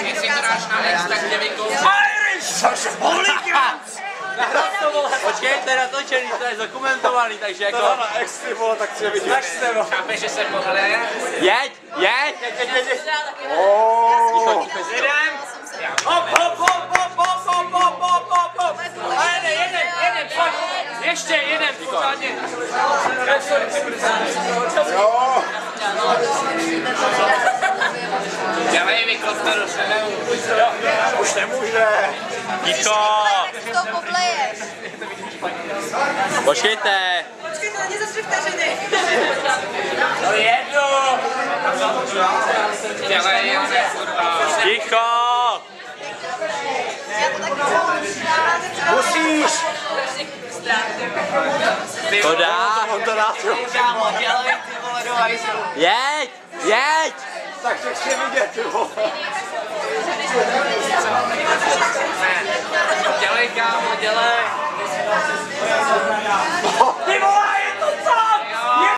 Jestli to dáš na ex, tak tě vykoučí. Irish Hooligans! Počkejte, natočený, to je dokumentovaný, takže jako... To na ex, ty vole, tak si je vidět. Chápeš, že se pohleje? Jeď! Jedem! Hop! A jeden, pojď! Ještě jeden, pořádně! Jo! Dělej vyklopte do sebe. Už nemůže! Ticho! To pobleješ. Počkejte! Počkej, to není za 3 vteřiny. To jedno! Dělej, Jane, kurva. Ticho! Já to taky Musíš! To dá! On to dá, jo. Jeď! Tak to chci vidět, ty vole. Dělej, kámo, dělej.